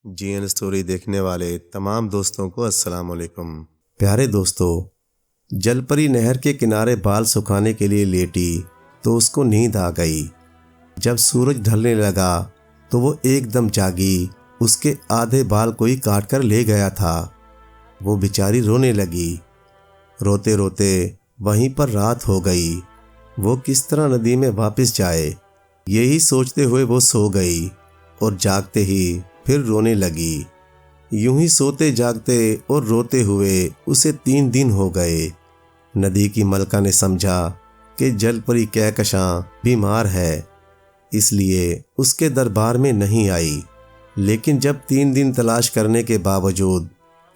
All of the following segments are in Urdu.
جی این اسٹوری دیکھنے والے تمام دوستوں کو السلام علیکم۔ پیارے دوستو، جل پری نہر کے کنارے بال سکھانے کے لیے لیٹی تو اس کو نیند آ گئی۔ جب سورج ڈھلنے لگا تو وہ ایک دم جاگی۔ اس کے آدھے بال کوئی کاٹ کر لے گیا تھا۔ وہ بیچاری رونے لگی۔ روتے روتے وہیں پر رات ہو گئی۔ وہ کس طرح ندی میں واپس جائے، یہی سوچتے ہوئے وہ سو گئی اور جاگتے ہی پھر رونے لگی۔ یوں ہی سوتے جاگتے اور روتے ہوئے اسے 3 دن ہو گئے۔ ندی کی ملکہ نے سمجھا کہ جل پری کہکشاں بیمار ہے، اس لیے اس کے دربار میں نہیں آئی۔ لیکن جب 3 دن تلاش کرنے کے باوجود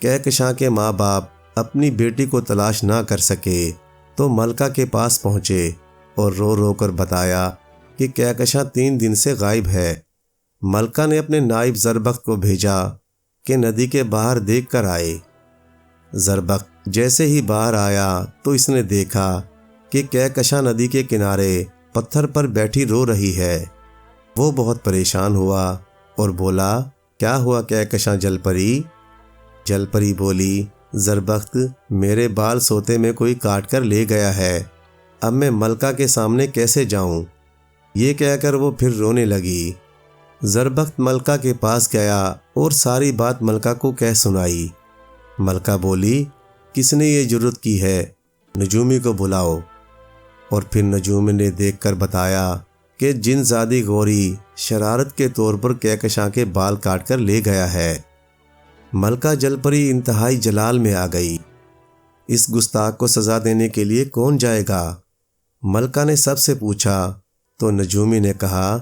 کہکشاں کے ماں باپ اپنی بیٹی کو تلاش نہ کر سکے تو ملکہ کے پاس پہنچے اور رو رو کر بتایا کہ کہکشاں 3 دن سے غائب ہے۔ ملکہ نے اپنے نائب زربخت کو بھیجا کہ ندی کے باہر دیکھ کر آئے۔ زربخت جیسے ہی باہر آیا تو اس نے دیکھا کہ کہکشاں ندی کے کنارے پتھر پر بیٹھی رو رہی ہے۔ وہ بہت پریشان ہوا اور بولا، کیا ہوا کہکشاں جل پری؟ جل پری بولی، زربخت میرے بال سوتے میں کوئی کاٹ کر لے گیا ہے، اب میں ملکہ کے سامنے کیسے جاؤں؟ یہ کہہ کر وہ پھر رونے لگی۔ زربخت ملکہ کے پاس گیا اور ساری بات ملکہ کو کہہ سنائی۔ ملکہ بولی، کس نے یہ جرت کی ہے؟ نجومی کو بلاؤ۔ اور پھر نجومی نے دیکھ کر بتایا کہ جن زادی غوری شرارت کے طور پر کہکشاں کے بال کاٹ کر لے گیا ہے۔ ملکہ جل پری انتہائی جلال میں آ گئی۔ اس گستاخ کو سزا دینے کے لیے کون جائے گا؟ ملکہ نے سب سے پوچھا تو نجومی نے کہا،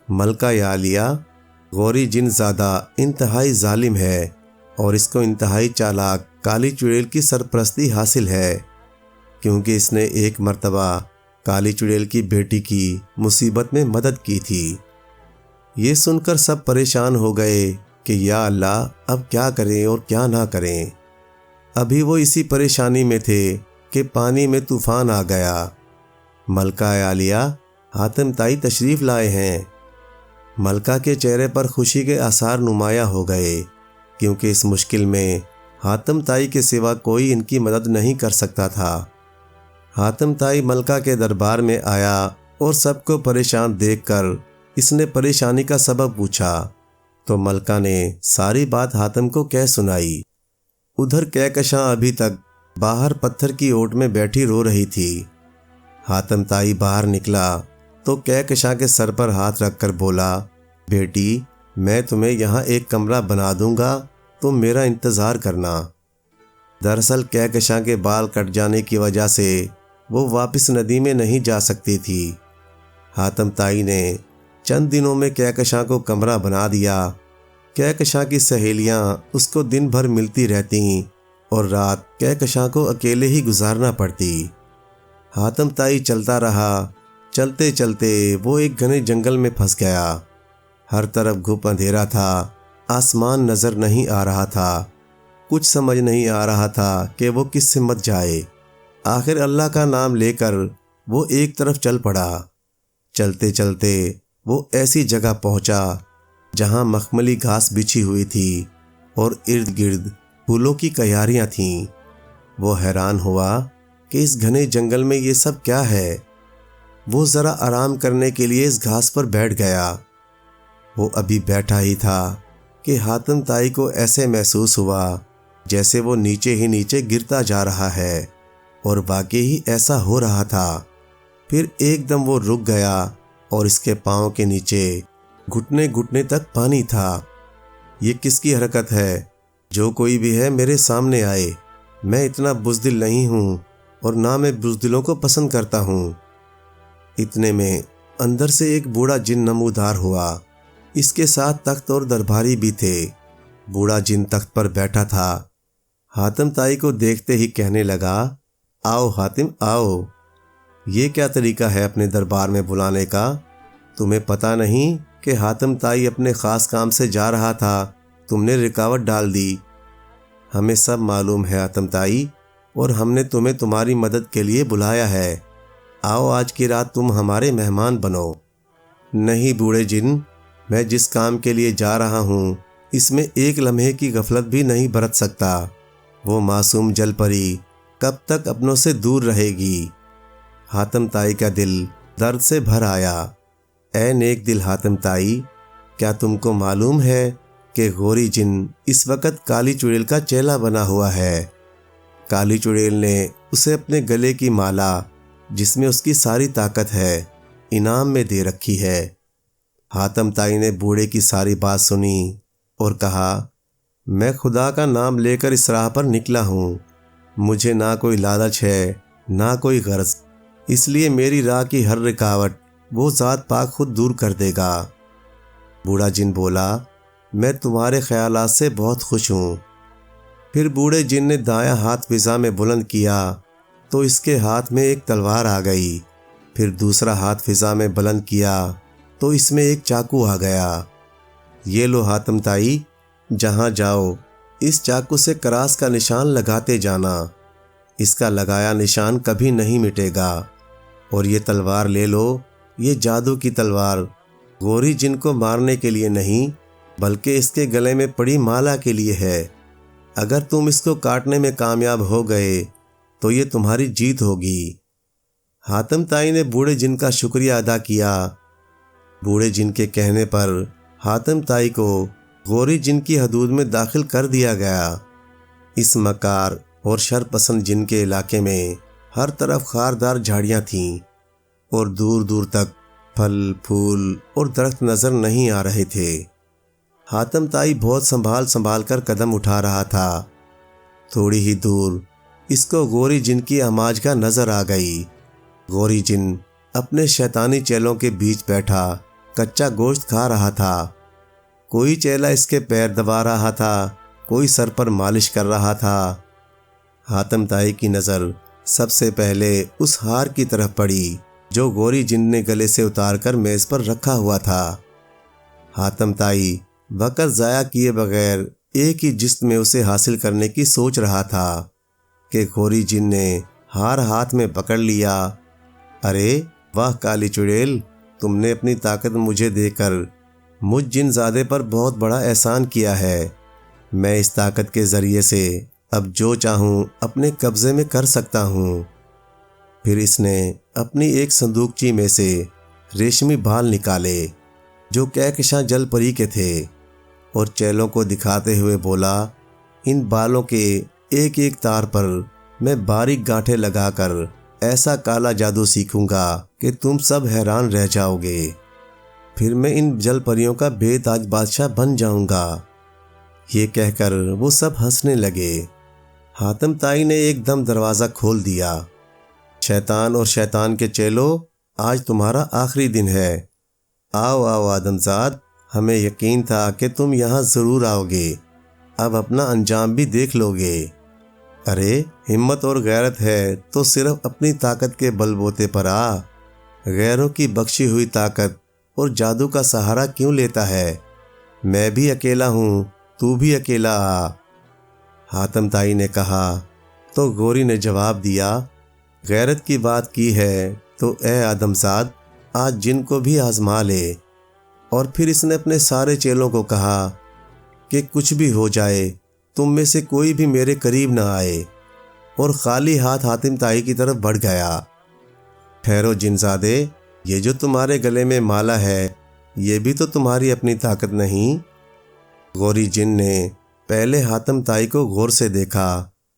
ملکہ یا عالیہ، غوری جن زادہ انتہائی ظالم ہے اور اس کو انتہائی چالاک کالی چڑیل کی سرپرستی حاصل ہے، کیونکہ اس نے ایک مرتبہ کالی چڑیل کی بیٹی کی مصیبت میں مدد کی تھی۔ یہ سن کر سب پریشان ہو گئے کہ یا اللہ، اب کیا کریں اور کیا نہ کریں۔ ابھی وہ اسی پریشانی میں تھے کہ پانی میں طوفان آ گیا۔ ملکہ عالیہ، حاتم تائی تشریف لائے ہیں۔ ملکہ کے چہرے پر خوشی کے آثار نمایاں ہو گئے، کیونکہ اس مشکل میں حاتم تائی کے سوا کوئی ان کی مدد نہیں کر سکتا تھا۔ حاتم تائی ملکہ کے دربار میں آیا اور سب کو پریشان دیکھ کر اس نے پریشانی کا سبب پوچھا تو ملکہ نے ساری بات حاتم کو کہہ سنائی۔ ادھر کہکشاں ابھی تک باہر پتھر کی اوٹ میں بیٹھی رو رہی تھی۔ حاتم تائی باہر نکلا تو کہکشاں کے سر پر ہاتھ رکھ کر بولا، بیٹی، میں تمہیں یہاں ایک کمرہ بنا دوں گا، تم میرا انتظار کرنا۔ دراصل کہکشاں کے بال کٹ جانے کی وجہ سے وہ واپس ندی میں نہیں جا سکتی تھی۔ حاتم تائی نے چند دنوں میں کہکشاں کو کمرہ بنا دیا۔ کہکشاں کی سہیلیاں اس کو دن بھر ملتی رہتیں اور رات کہکشاں کو اکیلے ہی گزارنا پڑتی۔ حاتم تائی چلتا رہا۔ چلتے چلتے وہ ایک گھنے جنگل میں پھنس گیا۔ ہر طرف گھپ اندھیرا تھا، آسمان نظر نہیں آ رہا تھا، کچھ سمجھ نہیں آ رہا تھا کہ وہ کس سمت جائے۔ آخر اللہ کا نام لے کر وہ ایک طرف چل پڑا۔ چلتے چلتے وہ ایسی جگہ پہنچا جہاں مخملی گھاس بچھی ہوئی تھی اور ارد گرد پھولوں کی کیاریاں تھیں۔ وہ حیران ہوا کہ اس گھنے جنگل میں یہ سب کیا ہے۔ وہ ذرا آرام کرنے کے لیے اس گھاس پر بیٹھ گیا۔ وہ ابھی بیٹھا ہی تھا کہ حاتم تائی کو ایسے محسوس ہوا جیسے وہ نیچے ہی نیچے گرتا جا رہا ہے، اور واقعی ہی ایسا ہو رہا تھا۔ پھر ایک دم وہ رک گیا اور اس کے پاؤں کے نیچے گھٹنے گھٹنے تک پانی تھا۔ یہ کس کی حرکت ہے؟ جو کوئی بھی ہے میرے سامنے آئے، میں اتنا بزدل نہیں ہوں اور نہ میں بزدلوں کو پسند کرتا ہوں۔ اتنے میں اندر سے ایک بوڑھا جن نمودار ہوا۔ اس کے ساتھ تخت اور درباری بھی تھے۔ بوڑھا جن تخت پر بیٹھا تھا۔ حاتم تائی کو دیکھتے ہی کہنے لگا، آؤ حاتم آؤ، یہ کیا طریقہ ہے اپنے دربار میں بلانے کا؟ تمہیں پتہ نہیں کہ حاتم تائی اپنے خاص کام سے جا رہا تھا، تم نے رکاوٹ ڈال دی۔ ہمیں سب معلوم ہے حاتم تائی، اور ہم نے تمہیں تمہاری مدد کے لیے بلایا ہے۔ آؤ آج کی رات تم ہمارے مہمان بنو۔ نہیں بوڑھے جن، میں جس کام کے لیے جا رہا ہوں اس میں ایک لمحے کی غفلت بھی نہیں برت سکتا۔ وہ معصوم جل پری کب تک اپنوں سے دور رہے گی؟ حاتم طائی کا دل درد سے بھر آیا۔ اے نیک دل حاتم طائی، کیا تم کو معلوم ہے کہ غوری جن اس وقت کالی چڑیل کا چیلا بنا ہوا ہے؟ کالی چڑیل نے اسے اپنے گلے کی مالا، جس میں اس کی ساری طاقت ہے، انعام میں دے رکھی ہے۔ حاتم طائی نے بوڑھے کی ساری بات سنی اور کہا، میں خدا کا نام لے کر اس راہ پر نکلا ہوں۔ مجھے نہ کوئی لالچ ہے نہ کوئی غرض، اس لیے میری راہ کی ہر رکاوٹ وہ ذات پاک خود دور کر دے گا۔ بوڑھا جن بولا، میں تمہارے خیالات سے بہت خوش ہوں۔ پھر بوڑھے جن نے دایاں ہاتھ فضا میں بلند کیا تو اس کے ہاتھ میں ایک تلوار آ گئی۔ پھر دوسرا ہاتھ فضا میں بلند کیا تو اس میں ایک چاقو آ گیا۔ یہ لو حاتم طائی، جہاں جاؤ اس چاقو سے کراس کا نشان لگاتے جانا، اس کا لگایا نشان کبھی نہیں مٹے گا۔ اور یہ تلوار لے لو، یہ جادو کی تلوار غوری جن کو مارنے کے لیے نہیں بلکہ اس کے گلے میں پڑی مالا کے لیے ہے۔ اگر تم اس کو کاٹنے میں کامیاب ہو گئے تو یہ تمہاری جیت ہوگی۔ حاتم طائی نے بوڑھے جن کا شکریہ ادا کیا۔ بوڑھے جن کے کہنے پر حاتم طائی کو غوری جن کی حدود میں داخل کر دیا گیا۔ اس مکار اور شر پسند جن کے علاقے میں ہر طرف خاردار جھاڑیاں تھیں اور دور دور تک پھل پھول اور درخت نظر نہیں آ رہے تھے۔ حاتم طائی بہت سنبھال کر قدم اٹھا رہا تھا۔ تھوڑی ہی دور اس کو غوری جن کی ہماجگاہ نظر آ گئی۔ غوری جن اپنے شیطانی چیلوں کے بیچ بیٹھا کچا گوشت کھا رہا تھا۔ کوئی چیلا اس کے پیر دبا رہا تھا، کوئی سر پر مالش کر رہا تھا۔ حاتم طائی کی نظر سب سے پہلے اس ہار کی طرف پڑی جو غوری جن نے گلے سے اتار کر میز پر رکھا ہوا تھا۔ حاتم طائی وقت ضائع کیے بغیر ایک ہی جست میں اسے حاصل کرنے کی سوچ رہا تھا کہ غوری جن نے ہار ہاتھ میں پکڑ لیا۔ ارے واہ کالی چڑیل، تم نے اپنی طاقت مجھے دے کر مجھ جن زادے پر بہت بڑا احسان کیا ہے۔ میں اس طاقت کے ذریعے سے اب جو چاہوں اپنے قبضے میں کر سکتا ہوں۔ پھر اس نے اپنی ایک صندوقچی میں سے ریشمی بال نکالے جو کہکشاں جل پری کے تھے اور چیلوں کو دکھاتے ہوئے بولا، ان بالوں کے ایک ایک تار پر میں باریک گانٹھیں لگا کر ایسا کالا جادو سیکھوں گا کہ تم سب حیران رہ جاؤ گے۔ پھر میں ان جل پریوں کا بے تاج بادشاہ بن جاؤں گا۔ یہ کہہ کر وہ سب ہنسنے لگے۔ حاتم طائی نے ایک دم دروازہ کھول دیا۔ شیطان اور شیطان کے چیلو، آج تمہارا آخری دن ہے۔ آؤ آؤ آدمزاد، ہمیں یقین تھا کہ تم یہاں ضرور آؤ گے، اب اپنا انجام بھی دیکھ لو گے۔ ارے ہمت اور غیرت ہے تو صرف اپنی طاقت کے بل بوتے پر آ، غیروں کی بخشی ہوئی طاقت اور جادو کا سہارا کیوں لیتا ہے؟ میں بھی اکیلا ہوں، تو بھی اکیلا آ۔ حاتم طائی نے کہا تو غوری نے جواب دیا، غیرت کی بات کی ہے تو اے آدمزاد، آج جن کو بھی آزما لے۔ اور پھر اس نے اپنے سارے چیلوں کو کہا کہ کچھ بھی ہو جائے تم میں سے کوئی بھی میرے قریب نہ آئے، اور خالی ہاتھ حاتم طائی کی طرف بڑھ گیا۔ ٹھہرو جنزادے، یہ جو تمہارے گلے میں مالا ہے یہ بھی تو تمہاری اپنی طاقت نہیں۔ غوری جن نے پہلے حاتم طائی کو غور سے دیکھا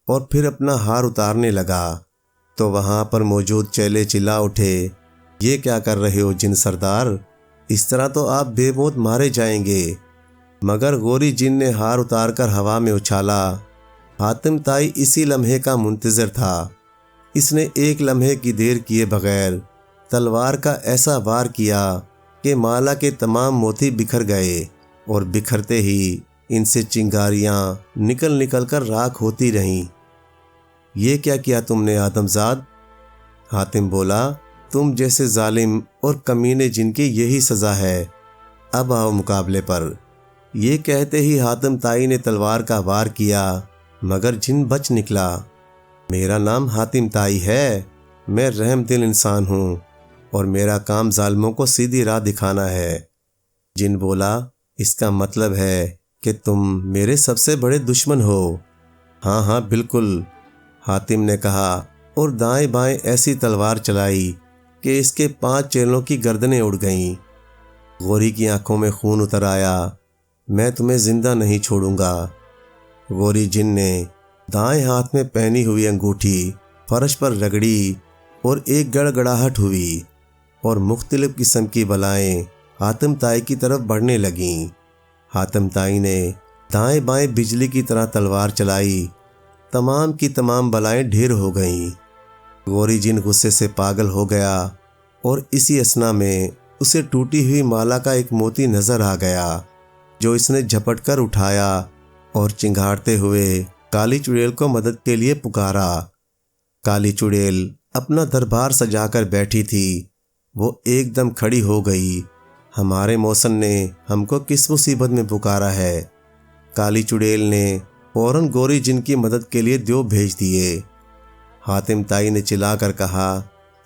اور پھر اپنا ہار اتارنے لگا تو وہاں پر موجود چیلے چلا اٹھے، یہ کیا کر رہے ہو جن سردار؟ اس طرح تو آپ بے موت مارے جائیں گے۔ مگر غوری جن نے ہار اتار کر ہوا میں اچھالا۔ حاتم طائی اسی لمحے کا منتظر تھا۔ اس نے ایک لمحے کی دیر کیے بغیر تلوار کا ایسا وار کیا کہ مالا کے تمام موتی بکھر گئے، اور بکھرتے ہی ان سے چنگاریاں نکل نکل کر راکھ ہوتی رہیں۔ یہ کیا کیا تم نے آدمزاد؟ حاتم بولا، تم جیسے ظالم اور کمینے جن کی یہی سزا ہے، اب آؤ مقابلے پر۔ یہ کہتے ہی حاتم طائی نے تلوار کا وار کیا مگر جن بچ نکلا۔ میرا نام حاتم طائی ہے، میں رحم دل انسان ہوں اور میرا کام ظالموں کو سیدھی راہ دکھانا ہے۔ جن بولا، اس کا مطلب ہے کہ تم میرے سب سے بڑے دشمن ہو۔ ہاں ہاں بالکل، حاتم نے کہا اور دائیں بائیں ایسی تلوار چلائی کہ اس کے 5 چیلوں کی گردنیں اڑ گئیں۔ غوری کی آنکھوں میں خون اتر آیا۔ میں تمہیں زندہ نہیں چھوڑوں گا۔ غوری جن نے دائیں ہاتھ میں پہنی ہوئی انگوٹھی فرش پر رگڑی اور ایک گڑگڑاہٹ ہوئی اور مختلف قسم کی بلائیں حاتم تائی کی طرف بڑھنے لگیں۔ حاتم تائی نے دائیں بائیں بجلی کی طرح تلوار چلائی۔ تمام کی تمام بلائیں ڈھیر ہو گئیں۔ غوری جن غصے سے پاگل ہو گیا اور اسی اثنا میں اسے ٹوٹی ہوئی مالا کا ایک موتی نظر آ گیا جو اس نے جھپٹ کر اٹھایا اور چنگھاڑتے ہوئے کالی چڑیل کو مدد کے لیے پکارا۔ کالی چڑیل اپنا دربار سجا کر بیٹھی تھی۔ وہ ایک دم کھڑی ہو گئی۔ ہمارے موسن نے ہم کو کس مصیبت میں پکارا ہے؟ کالی چڑیل نے فوراً غوری جن کی مدد کے لیے دیو بھیج دیے۔ حاتم تائی نے چلا کر کہا،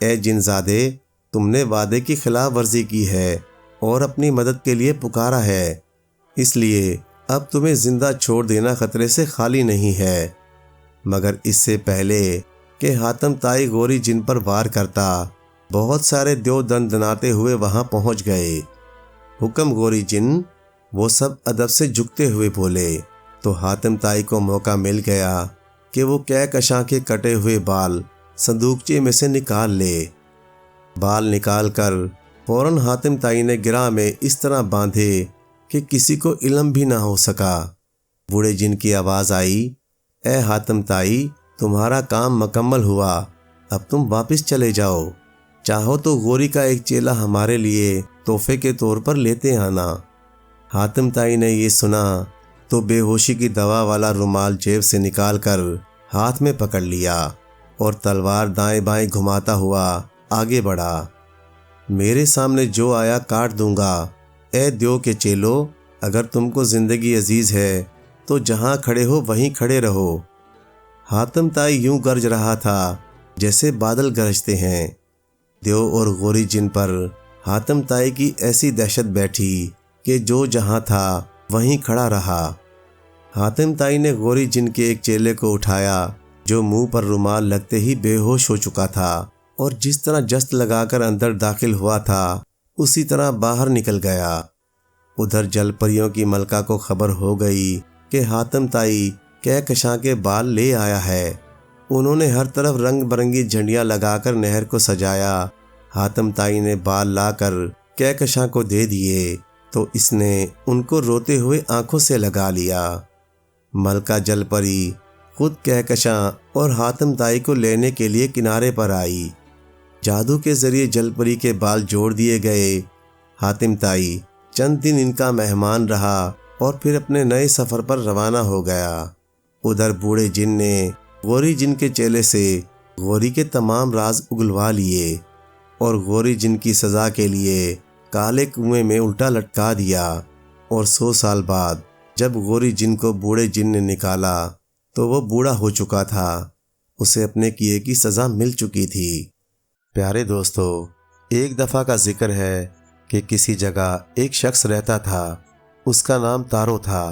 اے جن زادے، تم نے وعدے کی خلاف ورزی کی ہے اور اپنی مدد کے لیے پکارا ہے، اس لیے اب تمہیں زندہ چھوڑ دینا خطرے سے خالی نہیں ہے۔ مگر اس سے پہلے کہ حاتم تائی غوری جن پر وار کرتا، بہت سارے دیو دندناتے ہوئے وہاں پہنچ گئے۔ حکم غوری جن، وہ سب ادب سے جھکتے ہوئے بولے تو حاتم تائی کو موقع مل گیا کہ وہ کہکشاں کے کٹے ہوئے بال صندوقچے میں سے نکال لے۔ بال نکال کر فوراً حاتم تائی نے گرہ میں اس طرح باندھے کہ کسی کو علم بھی نہ ہو سکا۔ بوڑھے جن کی آواز آئی، اے حاتم تائی، تمہارا کام مکمل ہوا، اب تم واپس چلے جاؤ۔ چاہو تو غوری کا ایک چیلا ہمارے لیے تحفے کے طور پر لیتے آنا۔ حاتم تائی نے یہ سنا تو بے ہوشی کی دوا والا رومال جیب سے نکال کر ہاتھ میں پکڑ لیا اور تلوار دائیں بائیں گھماتا ہوا آگے بڑھا۔ میرے سامنے جو آیا کاٹ دوں گا۔ اے دیو کے چیلو، اگر تم کو زندگی عزیز ہے تو جہاں کھڑے ہو وہیں کھڑے رہو۔ حاتم تائی یوں گرج رہا تھا جیسے بادل گرجتے ہیں۔ دیو اور غوری جن پر حاتم تائی کی ایسی دہشت بیٹھی کہ جو جہاں تھا وہیں کھڑا رہا۔ حاتم تائی نے غوری جن کے ایک چیلے کو اٹھایا جو منہ پر رومال لگتے ہی بے ہوش ہو چکا تھا، اور جس طرح جست لگا کر اندر داخل ہوا تھا اسی طرح باہر نکل گیا۔ ادھر جل پریوں کی ملکہ کو خبر ہو گئی کہ حاتم تائی کہکشاں کے بال لے آیا ہے۔ انہوں نے ہر طرف رنگ برنگی جھنڈیاں لگا کر نہر کو سجایا۔ حاتم تائی نے بال لا کر کہکشاں کو دے دیے تو اس نے ان کو روتے ہوئے آنکھوں سے لگا لیا۔ ملکہ جل پری خود کہکشاں اور حاتم تائی کو لینے کے لیے کنارے پر آئی۔ جادو کے ذریعے جل پری کے بال جوڑ دیے گئے۔ حاتم تائی چند دن ان کا مہمان رہا اور پھر اپنے نئے سفر پر روانہ ہو گیا۔ ادھر بوڑھے جن نے غوری جن کے چیلے سے غوری کے تمام راز اگلوا لیے اور غوری جن کی سزا کے لیے کالے کنویں میں الٹا لٹکا دیا، اور 100 سال بعد جب غوری جن کو بوڑھے جن نے نکالا تو وہ بوڑھا ہو چکا تھا۔ اسے اپنے کیے کی سزا مل چکی تھی۔ پیارے دوستو، ایک دفعہ کا ذکر ہے کہ کسی جگہ ایک شخص رہتا تھا۔ اس کا نام تارو تھا۔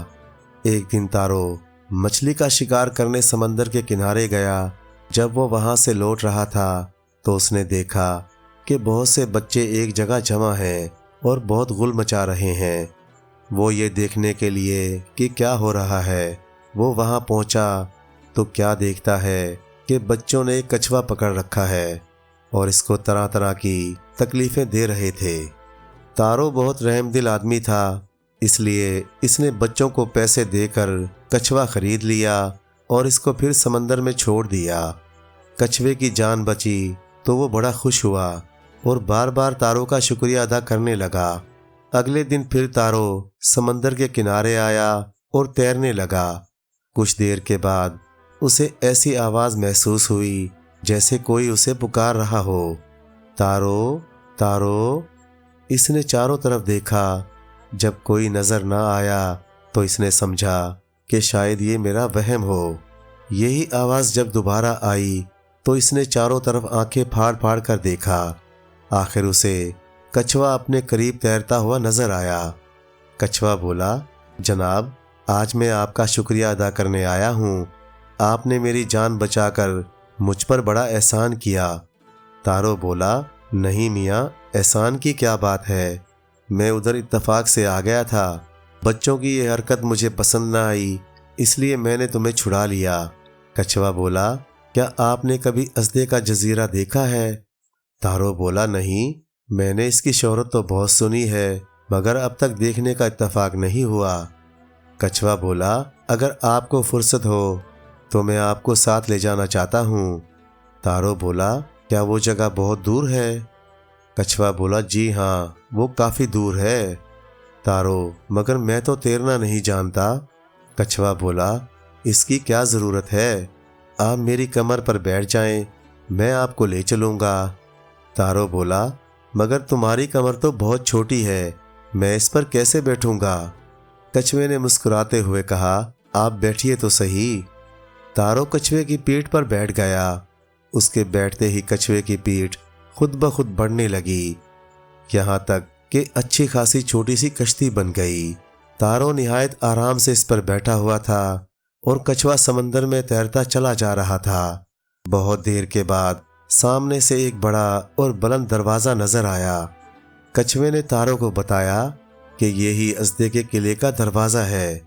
ایک دن تارو مچھلی کا شکار کرنے سمندر کے کنارے گیا۔ جب وہ وہاں سے لوٹ رہا تھا تو اس نے دیکھا کہ بہت سے بچے ایک جگہ جمع ہیں اور بہت غل مچا رہے ہیں۔ وہ یہ دیکھنے کے لیے کہ کیا ہو رہا ہے وہ وہاں پہنچا تو کیا دیکھتا ہے کہ بچوں نے ایک کچھوا پکڑ رکھا ہے اور اس کو طرح طرح کی تکلیفیں دے رہے تھے۔ تارو بہت رحم دل آدمی تھا، اس لیے اس نے بچوں کو پیسے دے کر کچھوا خرید لیا اور اس کو پھر سمندر میں چھوڑ دیا۔ کچھوے کی جان بچی تو وہ بڑا خوش ہوا اور بار بار تارو کا شکریہ ادا کرنے لگا۔ اگلے دن پھر تارو سمندر کے کنارے آیا اور تیرنے لگا۔ کچھ دیر کے بعد اسے ایسی آواز محسوس ہوئی جیسے کوئی اسے پکار رہا ہو، تارو تارو۔ اس نے چاروں طرف دیکھا، جب کوئی نظر نہ آیا تو اس نے سمجھا کہ شاید یہ میرا وہم ہو۔ یہی آواز جب دوبارہ آئی تو اس نے چاروں طرف آنکھیں پھاڑ پھاڑ کر دیکھا۔ آخر اسے کچھوا اپنے قریب تیرتا ہوا نظر آیا۔ کچھوا بولا، جناب آج میں آپ کا شکریہ ادا کرنے آیا ہوں۔ آپ نے میری جان بچا کر مجھ پر بڑا احسان کیا۔ تارو بولا، نہیں میاں، احسان کی کیا بات ہے، میں ادھر اتفاق سے آ گیا تھا۔ بچوں کی یہ حرکت مجھے پسند نہ آئی، اس لیے میں نے تمہیں چھڑا لیا۔ کچھوا بولا، کیا آپ نے کبھی ازدے کا جزیرہ دیکھا ہے؟ تارو بولا، نہیں، میں نے اس کی شہرت تو بہت سنی ہے مگر اب تک دیکھنے کا اتفاق نہیں ہوا۔ کچھوا بولا، اگر آپ کو فرصت ہو تو میں آپ کو ساتھ لے جانا چاہتا ہوں۔ تارو بولا، کیا وہ جگہ بہت دور ہے؟ کچھوا بولا، جی ہاں، وہ کافی دور ہے۔ تارو، مگر میں تو تیرنا نہیں جانتا۔ کچھوا بولا، اس کی کیا ضرورت ہے، آپ میری کمر پر بیٹھ جائیں، میں آپ کو لے چلوں گا۔ تارو بولا، مگر تمہاری کمر تو بہت چھوٹی ہے، میں اس پر کیسے بیٹھوں گا؟ کچھوے نے مسکراتے ہوئے کہا، آپ بیٹھیے تو صحیح۔ تارو کچھوے کی پیٹھ پر بیٹھ گیا۔ اس کے بیٹھتے ہی کچھوے کی پیٹھ خود بخود بڑھنے لگی، یہاں تک کہ اچھی خاصی چھوٹی سی کشتی بن گئی۔ تارو نہایت آرام سے اس پر بیٹھا ہوا تھا اور کچھوا سمندر میں تیرتا چلا جا رہا تھا۔ بہت دیر کے بعد سامنے سے ایک بڑا اور بلند دروازہ نظر آیا۔ کچھوے نے تارو کو بتایا کہ یہی ازدے کے قلعے کا دروازہ ہے۔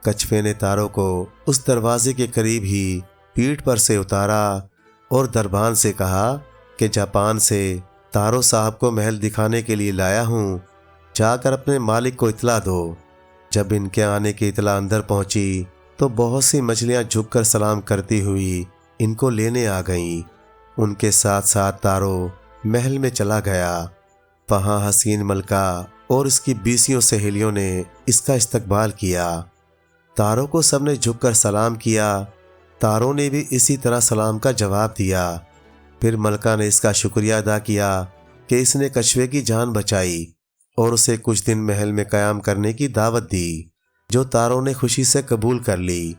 کچھوے نے تارو کو اس دروازے کے قریب ہی پیٹھ پر سے اتارا اور دربان سے کہا کہ جاپان سے تارو صاحب کو محل دکھانے کے لیے لایا ہوں، جا کر اپنے مالک کو اطلاع دو۔ جب ان کے آنے کی اطلاع اندر پہنچی تو بہت سی مچھلیاں جھک کر سلام کرتی ہوئی ان کو لینے آ گئیں۔ ان کے ساتھ ساتھ تارو محل میں چلا گیا۔ وہاں حسین ملکہ اور اس کی 20 سہیلیوں نے اس کا استقبال کیا۔ تارو کو سب نے جھک کر سلام کیا۔ تارو نے بھی اسی طرح سلام کا جواب دیا۔ پھر ملکہ نے اس کا شکریہ ادا کیا کہ اس نے کچھوے کی جان بچائی اور اسے کچھ دن محل میں قیام کرنے کی دعوت دی، جو تارو نے خوشی سے قبول کر لی۔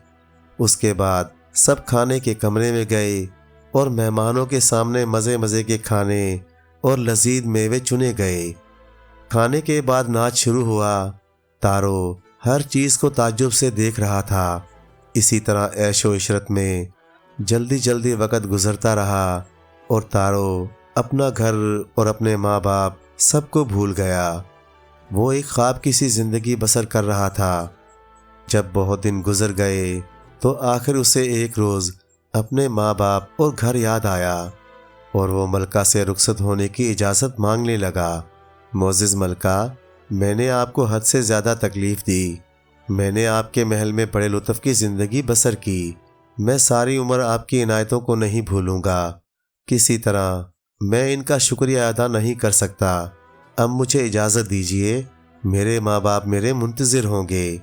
اس کے بعد سب کھانے کے کمرے میں گئے اور مہمانوں کے سامنے مزے مزے کے کھانے اور لذیذ میوے چنے گئے۔ کھانے کے بعد ناچ شروع ہوا۔ تارو ہر چیز کو تعجب سے دیکھ رہا تھا۔ اسی طرح عیش و عشرت میں جلدی جلدی وقت گزرتا رہا اور تارو اپنا گھر اور اپنے ماں باپ سب کو بھول گیا۔ وہ ایک خواب کی سی زندگی بسر کر رہا تھا۔ جب بہت دن گزر گئے تو آخر اسے ایک روز اپنے ماں باپ اور گھر یاد آیا اور وہ ملکہ سے رخصت ہونے کی اجازت مانگنے لگا۔ معزز ملکہ، میں نے آپ کو حد سے زیادہ تکلیف دی۔ میں نے آپ کے محل میں بڑے لطف کی زندگی بسر کی۔ میں ساری عمر آپ کی عنایتوں کو نہیں بھولوں گا۔ کسی طرح میں ان کا شکریہ ادا نہیں کر سکتا۔ اب مجھے اجازت دیجیے، میرے ماں باپ میرے منتظر ہوں گے۔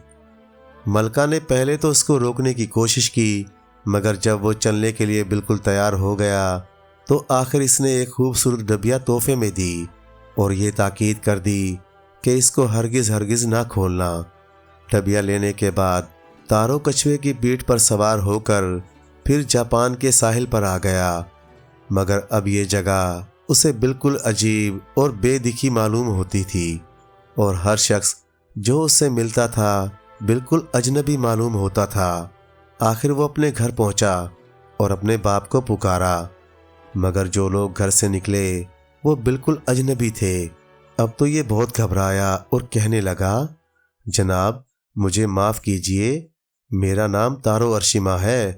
ملکہ نے پہلے تو اس کو روکنے کی کوشش کی، مگر جب وہ چلنے کے لیے بالکل تیار ہو گیا تو آخر اس نے ایک خوبصورت ڈبیا تحفے میں دی اور یہ تاکید کر دی کہ اس کو ہرگز ہرگز نہ کھولنا۔ ڈبیا لینے کے بعد تارو کچھوے کی پیٹھ پر سوار ہو کر پھر جاپان کے ساحل پر آ گیا، مگر اب یہ جگہ اسے بالکل عجیب اور بے دکھی معلوم ہوتی تھی اور ہر شخص جو اس سے ملتا تھا بالکل اجنبی معلوم ہوتا تھا۔ آخر وہ اپنے گھر پہنچا اور اپنے باپ کو پکارا، مگر جو لوگ گھر سے نکلے وہ بالکل اجنبی تھے۔ اب تو یہ بہت گھبرایا اور کہنے لگا، جناب مجھے معاف کیجئے، میرا نام تارو ارشیما ہے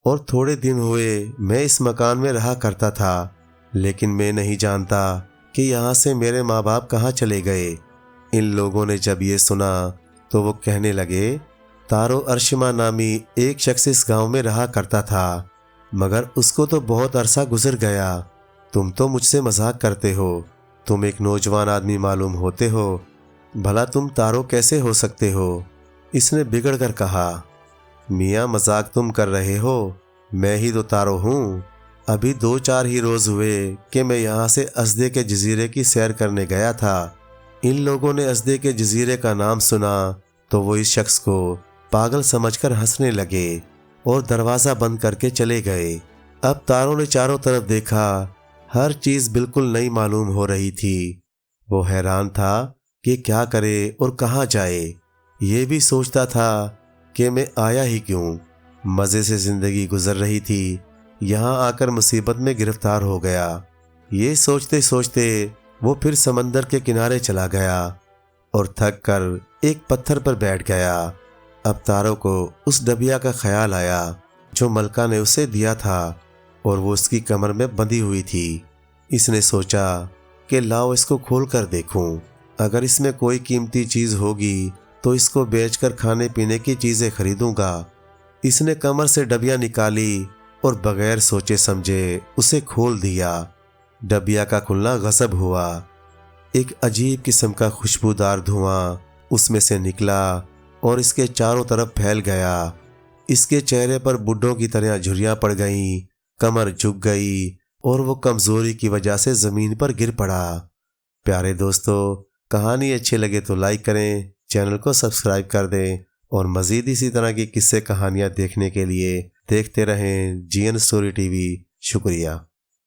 اور تھوڑے دن ہوئے میں اس مکان میں رہا کرتا تھا، لیکن میں نہیں جانتا کہ یہاں سے میرے ماں باپ کہاں چلے گئے۔ ان لوگوں نے جب یہ سنا تو وہ کہنے لگے، تارو ارشیما نامی ایک شخص اس گاؤں میں رہا کرتا تھا، مگر اس کو تو بہت عرصہ گزر گیا۔ تم تو مجھ سے مذاق کرتے ہو، تم ایک نوجوان آدمی معلوم ہوتے ہو، بھلا تم تارو کیسے ہو سکتے ہو؟ اس نے بگڑ کر کہا، میاں مذاق تم کر رہے ہو، میں ہی تو تارو ہوں۔ ابھی 2-4 ہی روز ہوئے کہ میں یہاں سے ازدے کے جزیرے کی سیر کرنے گیا تھا۔ ان لوگوں نے ازدے کے جزیرے کا نام سنا تو وہ اس شخص کو پاگل سمجھ کر ہنسنے لگے اور دروازہ بند کر کے چلے گئے۔ اب تارو نے چاروں طرف دیکھا، ہر چیز بالکل نئی معلوم ہو رہی تھی۔ وہ حیران تھا کہ کیا کرے اور کہاں جائے۔ یہ بھی سوچتا تھا کہ میں آیا ہی کیوں، مزے سے زندگی گزر رہی تھی، یہاں آ کر مصیبت میں گرفتار ہو گیا۔ یہ سوچتے سوچتے وہ پھر سمندر کے کنارے چلا گیا اور تھک کر ایک پتھر پر بیٹھ گیا۔ اب تارو کو اس ڈبیا کا خیال آیا جو ملکہ نے اسے دیا تھا اور وہ اس کی کمر میں بندھی ہوئی تھی۔ اس نے سوچا کہ لاؤ اس کو کھول کر دیکھوں، اگر اس میں کوئی قیمتی چیز ہوگی تو اس کو بیچ کر کھانے پینے کی چیزیں خریدوں گا۔ اس نے کمر سے ڈبیا نکالی اور بغیر سوچے سمجھے اسے کھول دیا۔ ڈبیا کا کھلنا غصب ہوا۔ ایک عجیب قسم کا خوشبودار دھواں اس میں سے نکلا اور اس کے چاروں طرف پھیل گیا۔ اس کے چہرے پر بڈھوں کی طرح جھریاں پڑ گئیں، کمر جھک گئی اور وہ کمزوری کی وجہ سے زمین پر گر پڑا۔ پیارے دوستو، کہانی اچھی لگے تو لائک کریں، چینل کو سبسکرائب کر دیں اور مزید اسی طرح کی قصے کہانیاں دیکھنے کے لیے دیکھتے رہیں جی این اسٹوری ٹی وی۔ شکریہ۔